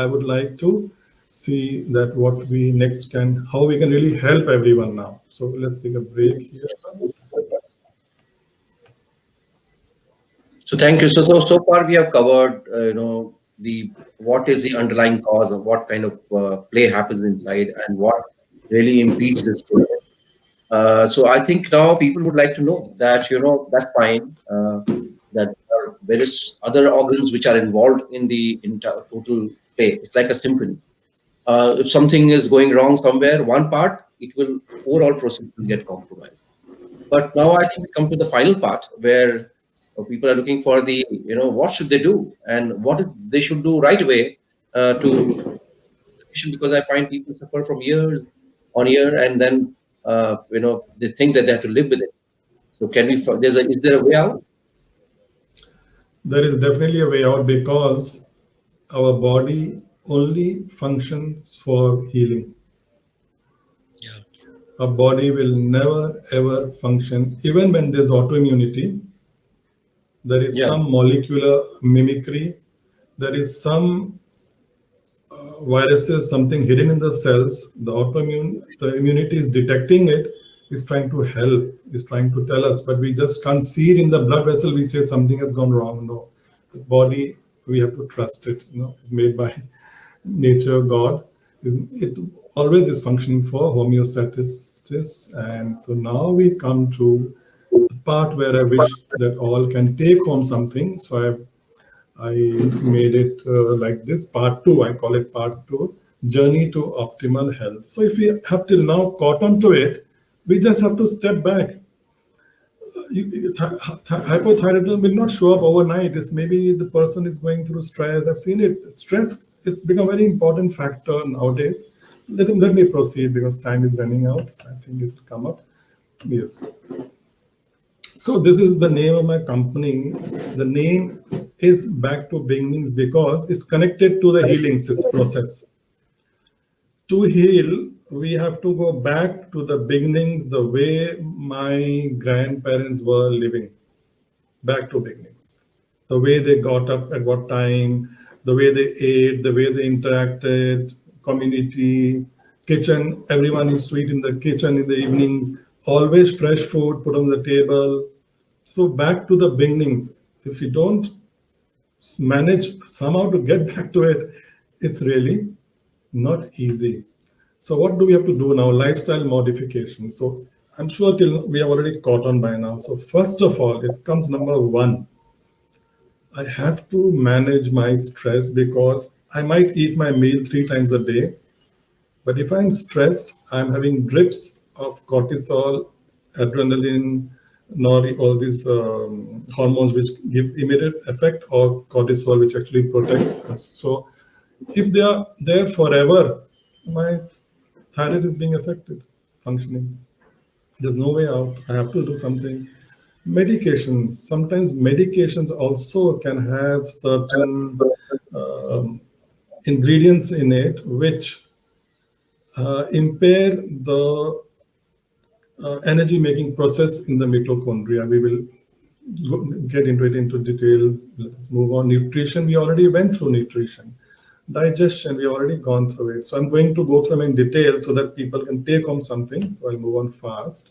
I would like to see that what we next can, how we can really help everyone now. So let's take a break here. So thank you. So far we have covered, the what is the underlying cause of what kind of play happens inside and what really impedes this process. So I think now people would like to know that, that's fine, that there are various other organs which are involved in the entire total play. It's like a symphony. If something is going wrong somewhere, one part, it will overall process will get compromised. But now I think we come to the final part where people are looking for the, what should they do and what is they should do right away to because I find people suffer from years on year and then they think that they have to live with it. So can we? Is there a way out? There is definitely a way out because our body only functions for healing. Yeah. Our body will never ever function, even when there's autoimmunity. There is Yeah. some molecular mimicry. There is some viruses, something hidden in the cells. The immunity is detecting it, is trying to help, is trying to tell us, but we just can't see it in the blood vessel. We say something has gone wrong. No, the body, we have to trust it. It's made by nature, God. It always is functioning for homeostasis. And so now we come to the part where I wish that all can take home something. So I made it like this, part 2. I call it part 2, journey to optimal health. So if we have till now caught on to it, we just have to step back. Hypothyroidism will not show up overnight. It's maybe the person is going through stress. I've seen it. Stress has become a very important factor nowadays. Let me proceed because time is running out. So I think it will come up. Yes. So this is the name of my company. The name is Back to Beginnings because it's connected to the healing process. To heal, we have to go back to the beginnings, the way my grandparents were living. Back to beginnings. The way they got up at what time, the way they ate, the way they interacted, community, kitchen. Everyone used to eat in the kitchen in the evenings. Always fresh food put on the table. So back to the beginnings. If you don't manage somehow to get back to it, it's really not easy. So what do we have to do now? Lifestyle modification. So I'm sure till we have already caught on by now. So first of all, it comes number 1. I have to manage my stress because I might eat my meal 3 times a day. But if I'm stressed, I'm having drips of cortisol, adrenaline, all these hormones which give immediate effect, or cortisol which actually protects us. So if they are there forever, my thyroid is being affected, functioning. There's no way out. I have to do something. Medications. Sometimes medications also can have certain ingredients in it which impair the energy making process in the mitochondria. We will get into it into detail. Let's move on. Nutrition, we already went through nutrition. Digestion, we already gone through it. So I'm going to go through them in detail so that people can take home something. So I'll move on fast.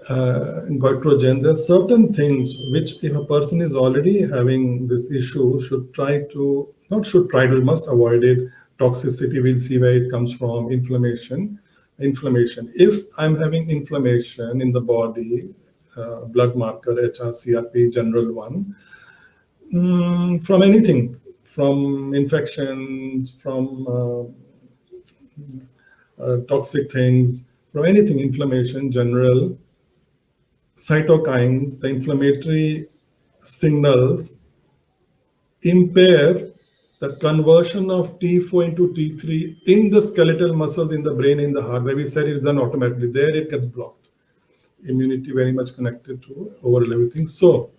Goitrogen, there are certain things which if a person is already having this issue should try to, not should try to, must avoid it. Toxicity, we'll see where it comes from. Inflammation. If I'm having inflammation in the body, blood marker, HRCRP, general one, from anything, from infections, from toxic things, from anything, inflammation, general, cytokines, the inflammatory signals impair the conversion of T4 into T3 in the skeletal muscles, in the brain, in the heart. Where we said it is done automatically. There it gets blocked. Immunity very much connected to overall everything. So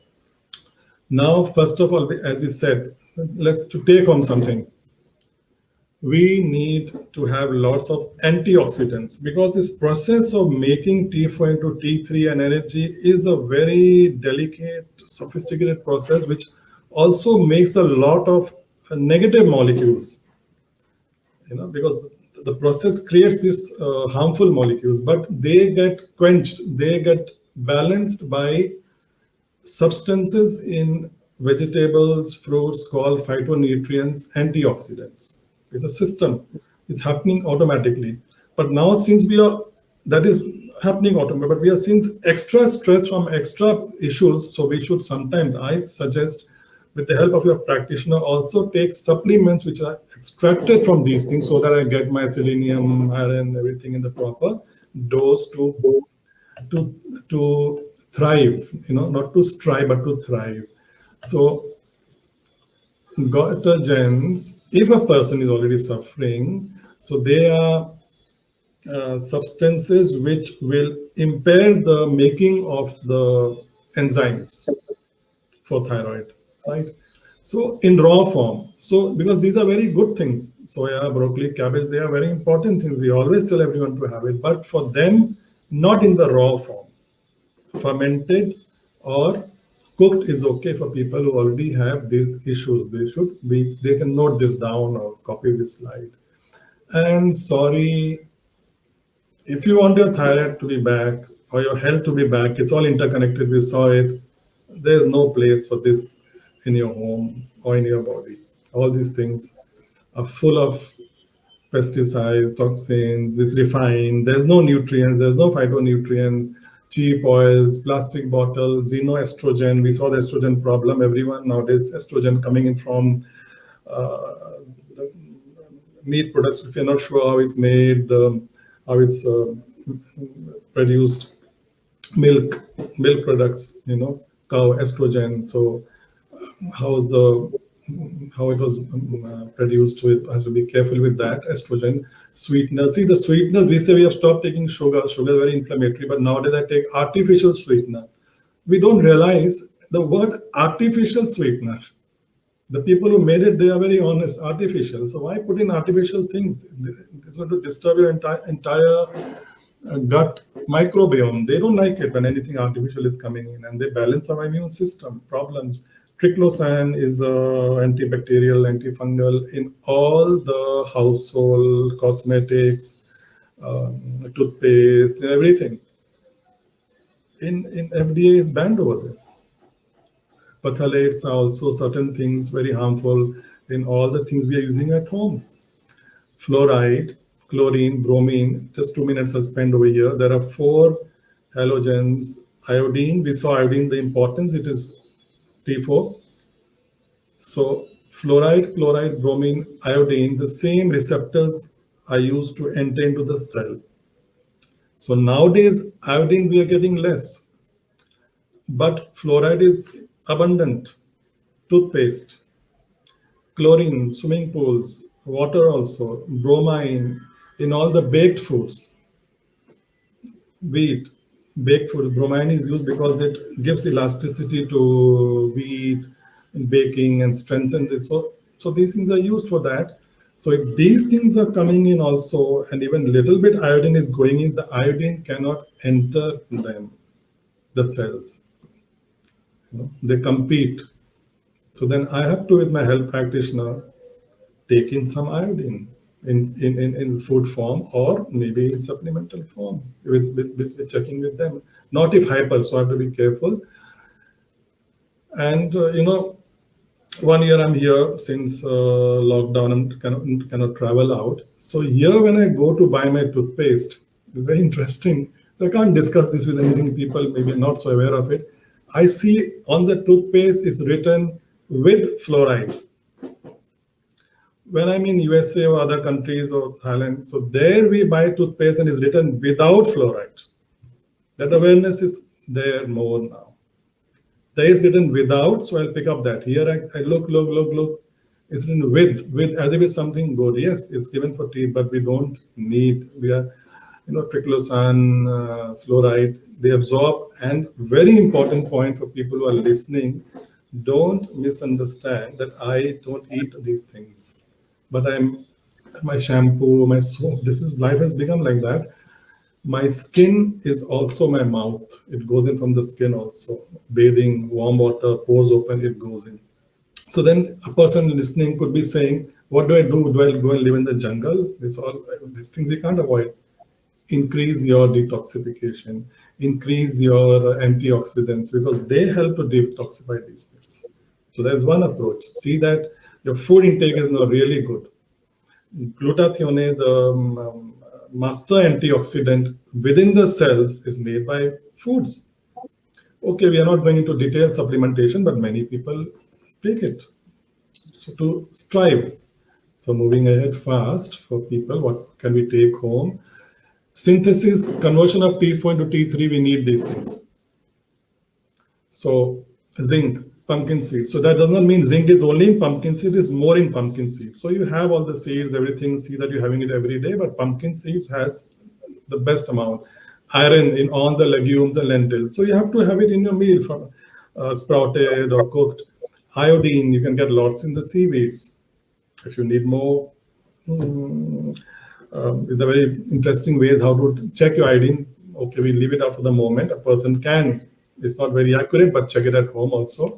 now, first of all, as we said, let's to take home something. We need to have lots of antioxidants because this process of making T4 into T3 and energy is a very delicate, sophisticated process which also makes a lot of negative molecules, because the process creates these harmful molecules, but they get quenched, they get balanced by substances in vegetables, fruits called phytonutrients, antioxidants. It's a system. It's happening automatically. But now since that is happening automatically, but we are seeing extra stress from extra issues. So we should sometimes, I suggest, with the help of your practitioner, also take supplements which are extracted from these things so that I get my selenium, iron, everything in the proper dose to to thrive, not to strive but to thrive. So goitrogens, if a person is already suffering, so they are substances which will impair the making of the enzymes for thyroid, right? So in raw form. So because these are very good things, soya, broccoli, cabbage, they are very important things. We always tell everyone to have it, but for them, not in the raw form. Fermented or cooked is okay for people who already have these issues. They can note this down or copy this slide. And sorry, if you want your thyroid to be back or your health to be back, it's all interconnected. We saw it. There's no place for this in your home or in your body. All these things are full of pesticides, toxins, this refined, there's no nutrients, there's no phytonutrients, cheap oils, plastic bottles, xenoestrogen. We saw the estrogen problem. Everyone nowadays, estrogen coming in from the meat products. If you're not sure how it's made, how it's produced, milk products, cow estrogen. So how it was produced. So it has to be careful with that. Estrogen, sweeteners. See, the sweeteners, we say we have stopped taking sugar. Sugar is very inflammatory, but nowadays I take artificial sweetener. We don't realize the word artificial sweetener. The people who made it, they are very honest, artificial. So why put in artificial things? This is going to disturb your entire gut microbiome. They don't like it when anything artificial is coming in, and they balance our immune system problems. Triclosan is antibacterial, antifungal in all the household cosmetics, toothpaste, everything. In FDA is banned over there. Phthalates are also certain things very harmful in all the things we are using at home. Fluoride, chlorine, bromine, just 2 minutes I'll spend over here. There are 4 halogens. Iodine, we saw iodine, the importance, it is T4. So fluoride, chloride, bromine, iodine, the same receptors are used to enter into the cell. So nowadays, iodine we are getting less, but fluoride is abundant. Toothpaste, chlorine, swimming pools, water also, bromine in all the baked foods. Wheat, baked food, bromine is used because it gives elasticity to wheat in baking and strengthens it. So these things are used for that. So if these things are coming in also, and even little bit iodine is going in, the iodine cannot enter them, the cells. They compete. So then I have to, with my health practitioner, take in some iodine in food form or maybe in supplemental form with checking with them. Not if hyper, so I have to be careful. And 1 year I'm here since lockdown and cannot travel out. So here when I go to buy my toothpaste, it's very interesting. So I can't discuss this with anything people maybe not so aware of it. I see on the toothpaste is written with fluoride. When I'm in USA or other countries or Thailand, so there we buy toothpaste and it's written without fluoride. That awareness is there more now. There is written without, so I'll pick up that. Here I look. It's written with as if it's something good. Yes, it's given for teeth, but we don't need. We are, triclosan, fluoride, they absorb. And very important point for people who are listening, don't misunderstand that I don't eat these things. But my shampoo, my soap, life has become like that. My skin is also my mouth. It goes in from the skin also. Bathing, warm water, pores open, it goes in. So then a person listening could be saying, what do I do? Do I go and live in the jungle? It's all these things we can't avoid. Increase your detoxification, increase your antioxidants because they help to detoxify these things. So there's one approach. See that your food intake is not really good. Glutathione, the master antioxidant within the cells, is made by foods. Okay, we are not going into detailed supplementation, but many people take it. So to strive. So moving ahead fast for people, what can we take home? Synthesis, conversion of T4 into T3, we need these things. So zinc, pumpkin seed. So that does not mean zinc is only in pumpkin seed, it's more in pumpkin seed. So you have all the seeds, everything, see that you're having it every day, but pumpkin seeds has the best amount. Iron in all the legumes and lentils. So you have to have it in your meal from sprouted or cooked. Iodine, you can get lots in the seaweeds. If you need more, it's a very interesting ways how to check your iodine. Okay, we leave it up for the moment. A person can, it's not very accurate, but check it at home also.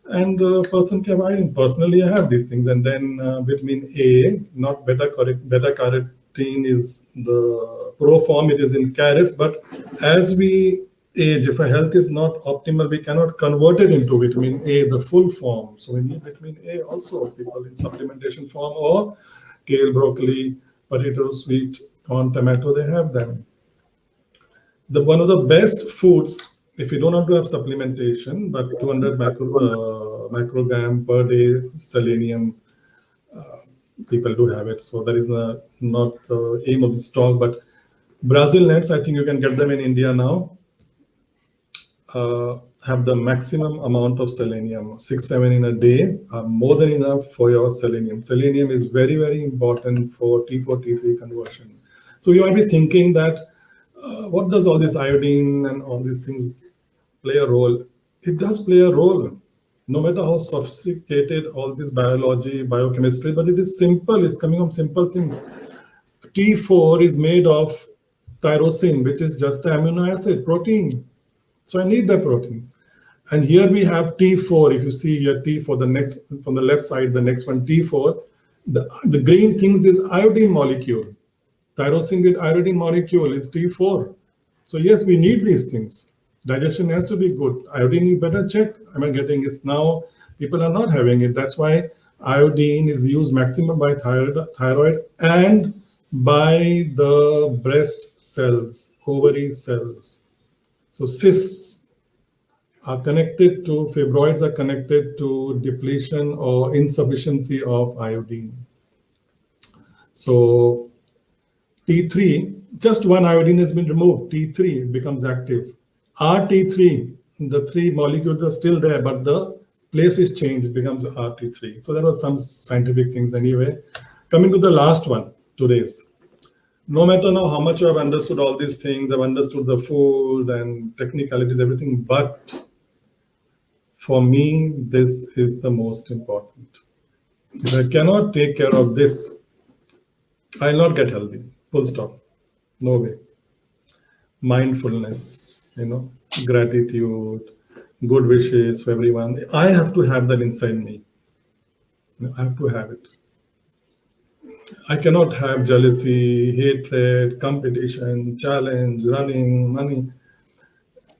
And a person can have iodine. Personally, I have these things. And then vitamin A, not beta carotene is the pro form, it is in carrots. But as we age, if our health is not optimal, we cannot convert it into vitamin A, the full form. So we need vitamin A also, people in supplementation form, or kale, broccoli, potato, sweet corn, tomato, they have them. One of the best foods, if you don't want to have supplementation, but 200 microgram per day selenium, people do have it. So that is not the aim of this talk, but Brazil nuts, I think you can get them in India now, have the maximum amount of selenium, 6-7 in a day, are more than enough for your selenium. Selenium is very, very important for T4, T3 conversion. So you might be thinking that, what does all this iodine and all these things play a role? It does play a role, no matter how sophisticated all this biology, biochemistry, but it is simple, it's coming from simple things. T4 is made of tyrosine, which is just an amino acid, protein. So I need the proteins. And here we have T4. If you see here T4, the next from the left side, the next one T4, the green things is iodine molecule. Tyrosine with iodine molecule is T4. So yes, we need these things. Digestion has to be good. Iodine, you better check. Am I getting it now? People are not having it. That's why iodine is used maximum by thyroid and by the breast cells, ovary cells. So cysts are connected to, fibroids are connected to depletion or insufficiency of iodine. So T3, just one iodine has been removed, T3 becomes active. RT3, the three molecules are still there, but the place is changed, becomes RT3. So there were some scientific things anyway. Coming to the last one, today's. No matter now how much I've understood all these things, I've understood the food and technicalities, everything, but for me, this is the most important. If I cannot take care of this, I'll not get healthy, full stop, no way. Mindfulness, gratitude, good wishes for everyone. I have to have that inside me. I have to have it. I cannot have jealousy, hatred, competition, challenge, running, money.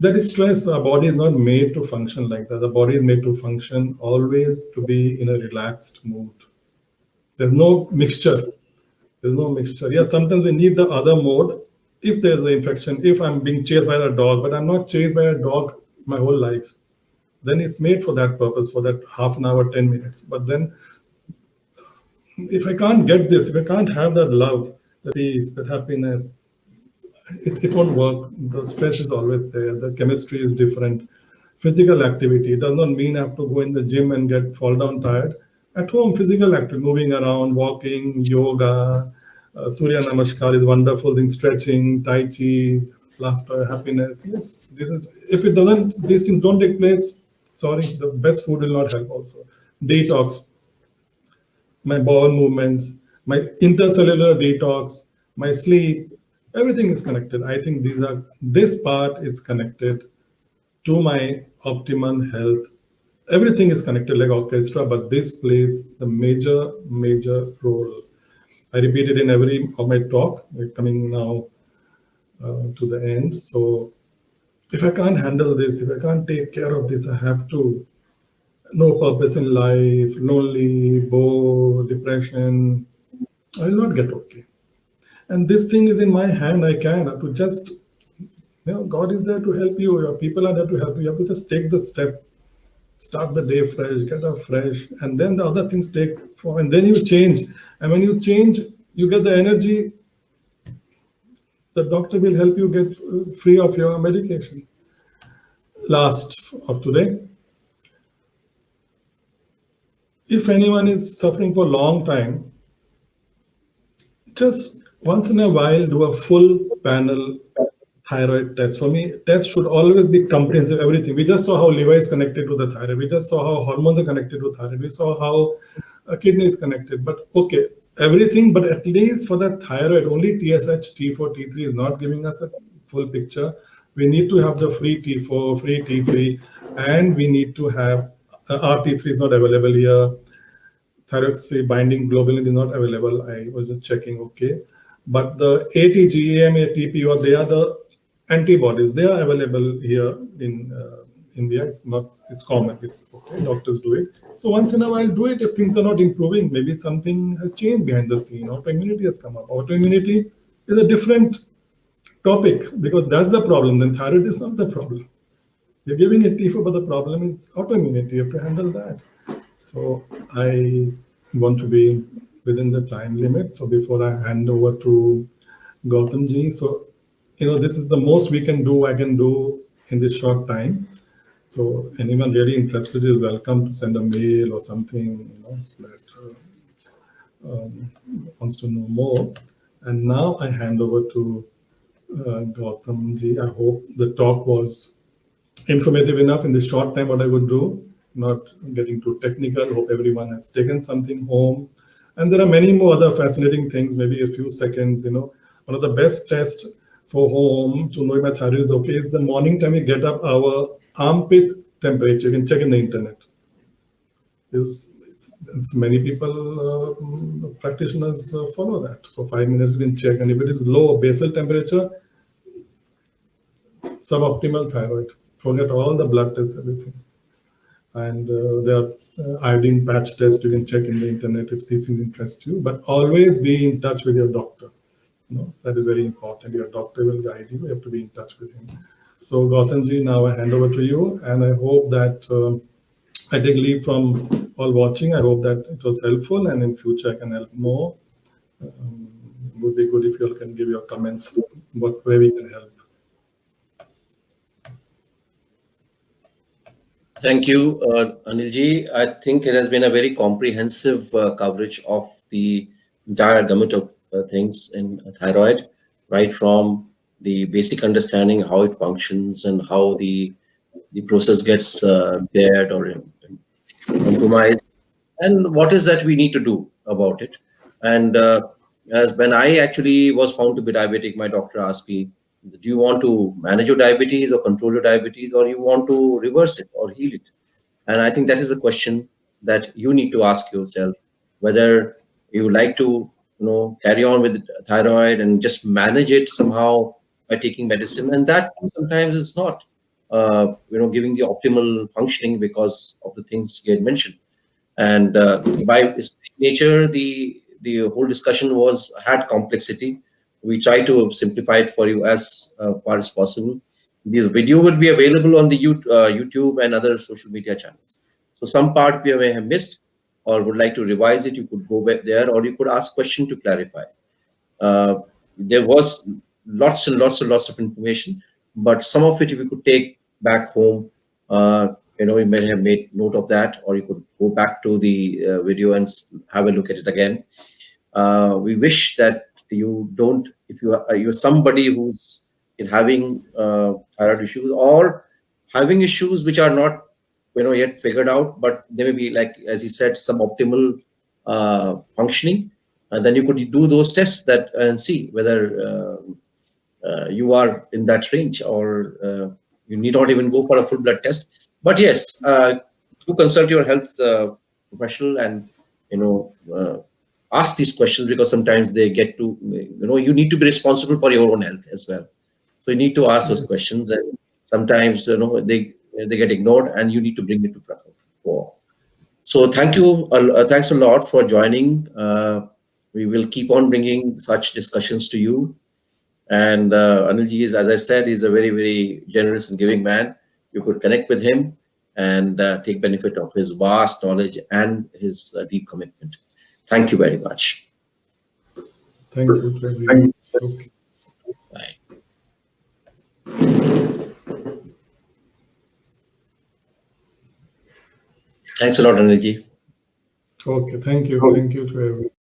That is stress. Our body is not made to function like that. The body is made to function always to be in a relaxed mood. There's no mixture. There's no mixture. Yeah, sometimes we need the other mode if there's an infection, if I'm being chased by a dog, but I'm not chased by a dog my whole life. Then it's made for that purpose, for that half an hour, 10 minutes. But then if I can't get this, if I can't have that love, that peace, that happiness, it won't work. The stress is always there. The chemistry is different. Physical activity, it does not mean I have to go in the gym and fall down tired. At home, physical activity, moving around, walking, yoga, Surya Namaskar is wonderful thing, stretching, Tai Chi, laughter, happiness. Yes, this is, if it doesn't, these things don't take place, sorry, the best food will not help also. Detox, my bowel movements, my intercellular detox, my sleep, everything is connected. I think this part is connected to my optimum health everything is connected like orchestra, but this plays the major role. I repeat it in every of my talk. We're coming now to the end. So if I can't handle this, if I can't take care of this, I have to no purpose in life, lonely, bored, depression. I will not get okay. And this thing is in my hand. I can have to just, God is there to help you. Your people are there to help you. You have to just take the step, start the day fresh, get up fresh, and then the other things take form, and then you change. And when you change, you get the energy. The doctor will help you get free of your medication. Last of today, if anyone is suffering for a long time, just once in a while do a full panel thyroid test. For me, test should always be comprehensive, everything. We just saw how liver is connected to the thyroid. We just saw how hormones are connected to thyroid. We saw how a kidney is connected. But okay, everything, but at least for the thyroid, only TSH, T4, T3 is not giving us a full picture. We need to have the free T4, free T3, and we need to have RT3 is not available here. Thyroid binding globulin is not available. I was just checking, okay. But the ATGAM, ATP, they are the antibodies. They are available here in India. It's not, it's common. It's okay. Doctors do it. So once in a while, do it if things are not improving. Maybe something has changed behind the scene. Autoimmunity has come up. Autoimmunity is a different topic because that's the problem. Then thyroid is not the problem. You're giving it T4, but the problem is autoimmunity. You have to handle that. So I want to be within the time limit. So before I hand over to Gautamji, so this is the most we can do. I can do in this short time. So anyone really interested is welcome to send a mail or something. That wants to know more. And now I hand over to Gautamji. I hope the talk was informative enough in the short time what I would do, not getting too technical. Hope everyone has taken something home. And there are many more other fascinating things, maybe a few seconds, One of the best tests for home to know if my thyroid is okay is the morning time we get up, our armpit temperature. You can check in the internet. It's many people, practitioners follow that. For 5 minutes you can check, and if it is low basal temperature, suboptimal thyroid. Forget all the blood tests, everything. And there are iodine patch tests you can check in the internet if these things interest you. But always be in touch with your doctor. That is very important. Your doctor will guide you. You have to be in touch with him. So Gautamji, now I hand over to you, and I hope that I take leave from all watching. I hope that it was helpful, and in future I can help more. Would be good if you all can give your comments where we can help. Thank you, Anilji. I think it has been a very comprehensive coverage of the entire gamut of things in thyroid, right from the basic understanding how it functions and how the process gets impaired or compromised, and what is that we need to do about it. And as when I actually was found to be diabetic, my doctor asked me, do you want to manage your diabetes or control your diabetes, or you want to reverse it or heal it? And I think that is a question that you need to ask yourself, whether you like to carry on with thyroid and just manage it somehow by taking medicine, and that sometimes is not giving the optimal functioning because of the things you had mentioned. And by its nature, the whole discussion had complexity. We try to simplify it for you as far as possible. This video will be available on the YouTube and other social media channels. So some part we may have missed or would like to revise it, you could go back there, or you could ask question to clarify. There was lots and lots of information, but some of it we could take back home. You may have made note of that, or you could go back to the video and have a look at it again. We wish that you don't, if you're somebody who's having thyroid issues or having issues which are not yet figured out, but they may be, like as he said, suboptimal functioning, and then you could do those tests that and see whether you are in that range, or you need not even go for a full blood test. But yes, do consult your health professional and ask these questions, because sometimes they get to you need to be responsible for your own health as well. So you need to ask those Yes. questions, and sometimes they get ignored, and you need to bring it to fore. So thanks a lot for joining. We will keep on bringing such discussions to you. And Anilji is, as I said, is a very, very generous and giving man. You could connect with him and take benefit of his vast knowledge and his deep commitment. Thank you very much. Thank you to everyone. Okay. Bye. Thanks a lot, Anilji. Okay, thank you. Thank you to everyone.